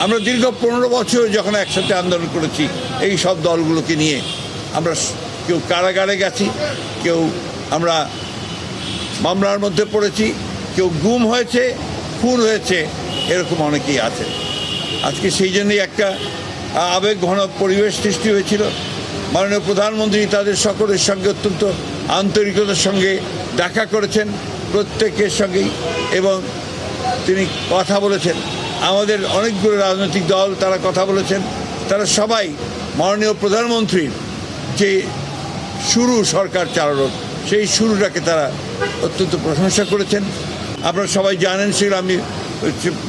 আমরা দীর্ঘ 15 বছর যখন একসাথে আন্দোলন করেছি এই সব দলগুলোকে নিয়ে আমরা কেউ কারাগারে গেছি, কেউ আমরা মামলার মধ্যে পড়েছি, কেউ গুম হয়েছে, খুন হয়েছে, এরকম অনেকেই আছে। আজকে সেই জন্যই একটা আবেগ ঘন পরিবেশ সৃষ্টি হয়েছিল। মাননীয় প্রধানমন্ত্রী তাদের সকলের সঙ্গে অত্যন্ত আন্তরিকতার সঙ্গে দেখা করেছেন, প্রত্যেকের সঙ্গেই, এবং তিনি কথা বলেছেন। আমাদের অনেকগুলো রাজনৈতিক দল তারা কথা বলেছেন। তারা সবাই মাননীয় প্রধানমন্ত্রীর যে শুরু সরকার চালানো, সেই শুরুটাকে তারা অত্যন্ত প্রশংসা করেছেন। আপনারা সবাই জানেন, সেগুলো আমি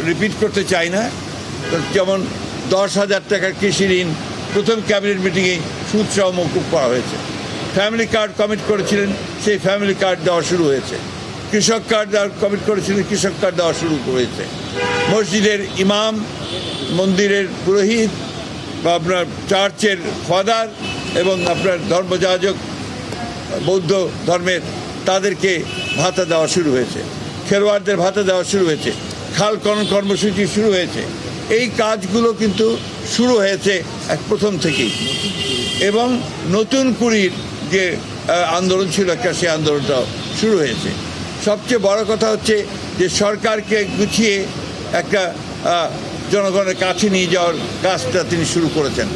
রিপিট করতে চাই না। যেমন 10,000 টাকার কৃষি ঋণ প্রথম ক্যাবিনেট মিটিংয়ে সুদসহ মওকুফ করা হয়েছে। ফ্যামিলি কার্ড কমিট করেছিলেন, সেই ফ্যামিলি কার্ড দেওয়া শুরু হয়েছে। কৃষক কার্ড দেওয়ার কমিট করেছিলেন, কৃষক কার্ড দেওয়া শুরু হয়েছে। মসজিদের ইমাম, মন্দিরের পুরোহিত বা আপনার চার্চের ফাদার এবং আপনার ধর্মযাজক বৌদ্ধ ধর্মের তাদেরকে ভাতা দেওয়া শুরু হয়েছে। খেলোয়াড়দের ভাতা দেওয়া শুরু হয়েছে। খাল খনন কর্মসূচি শুরু হয়েছে। এই কাজগুলো কিন্তু শুরু হয়েছে প্রথম থেকেই, এবং নতুন কুড়ির যে আন্দোলন ছিল একটা, সেই আন্দোলনটাও শুরু হয়েছে। সবচেয়ে বড় কথা হচ্ছে যে সরকারকে গুছিয়ে একটা জনগণের কাছে নিয়ে যাওয়ার কাজটা তিনি শুরু করেছেন।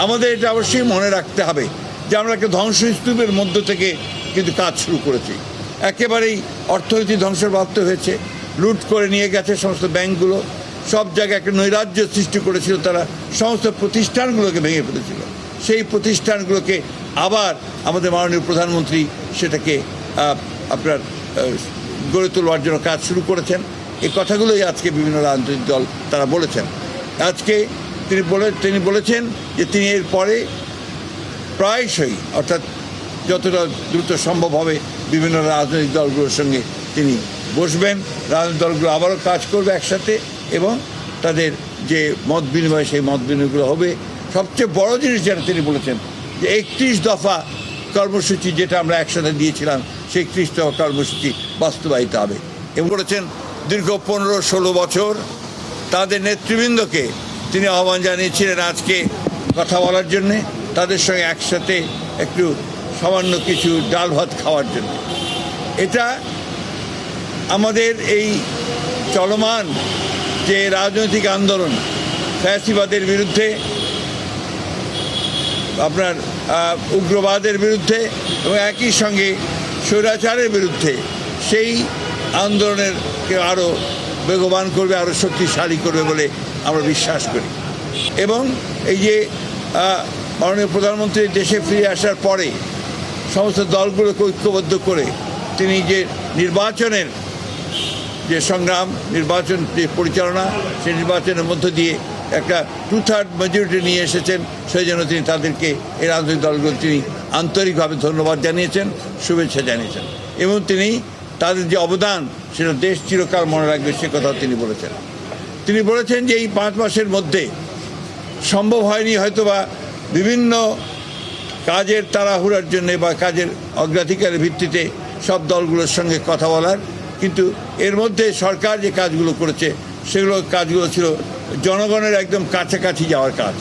আমাদের এটা অবশ্যই মনে রাখতে হবে যে আমরা একটা ধ্বংসস্তূপের মধ্য থেকে কিন্তু কাজ শুরু করেছি। একেবারেই অর্থনীতি ধ্বংসপ্রাপ্ত হয়েছে, লুট করে নিয়ে গেছে সমস্ত ব্যাংকগুলো, সব জায়গায় একটা নৈরাজ্য সৃষ্টি করেছিল তারা, সমস্ত প্রতিষ্ঠানগুলোকে ভেঙে ফেলেছিল। সেই প্রতিষ্ঠানগুলোকে আবার আমাদের মাননীয় প্রধানমন্ত্রী সেটাকে আপনার গড়ে তোলার জন্য কাজ শুরু করেছেন। এই কথাগুলোই আজকে বিভিন্ন রাজনৈতিক দল তারা বলেছেন। আজকে তিনি বলেছেন যে তিনি এর পরে প্রায়শই, অর্থাৎ যতটা দ্রুত সম্ভব হবে, বিভিন্ন রাজনৈতিক দলগুলোর সঙ্গে তিনি বসবেন। রাজনৈতিক দলগুলো আবারও কাজ করবে একসাথে, এবং তাদের যে মত বিনিময়, সেই মত বিনিময়গুলো হবে। সবচেয়ে বড় জিনিস যেটা তিনি বলেছেন যে 31 দফা কর্মসূচি যেটা আমরা একসাথে দিয়েছিলাম, সেই 31 দফা কর্মসূচি বাস্তবায়িত হবে। এবং বলেছেন দীর্ঘ 15-16 বছর তাদের নেতৃবৃন্দকে তিনি আহ্বান জানিয়েছিলেন আজকে কথা বলার জন্যে, তাদের সঙ্গে একসাথে একটু সামান্য কিছু ডাল ভাত খাওয়ার জন্য। এটা আমাদের এই চলমান যে রাজনৈতিক আন্দোলন, ফ্যাসিবাদের বিরুদ্ধে, আপনার উগ্রবাদের বিরুদ্ধে এবং একই সঙ্গে স্বৈরাচারের বিরুদ্ধে, সেই আন্দোলনেরকে আরও বেগবান করবে, আরও শক্তিশালী করবে বলে আমরা বিশ্বাস করি। এবং এই যে মাননীয় প্রধানমন্ত্রী দেশে ফিরে আসার পরে সমস্ত দলগুলোকে ঐক্যবদ্ধ করে তিনি যে নির্বাচনের যে সংগ্রাম, নির্বাচন যে পরিচালনা, সেই নির্বাচনের মধ্য দিয়ে একটা 2/3 মেজরিটি নিয়ে এসেছেন। সেই জন্য তিনি তাদেরকে, এই রাজনৈতিক দলগুলো তিনি আন্তরিকভাবে ধন্যবাদ জানিয়েছেন, শুভেচ্ছা জানিয়েছেন, এবং তিনি তাদের যে অবদান সেটা দেশ চিরকাল মনে রাখবে, সে কথাও তিনি বলেছেন। তিনি বলেছেন যে এই 5 মাসের মধ্যে সম্ভব হয়নি হয়তোবা বিভিন্ন কাজের তাড়াহুড়ার জন্যে বা কাজের অগ্রাধিকারের ভিত্তিতে সব দলগুলোর সঙ্গে কথা বলার, কিন্তু এর মধ্যে সরকার যে কাজগুলো করেছে সেগুলো কাজগুলো ছিল জনগণের একদম কাছাকাছি যাওয়ার কাজ।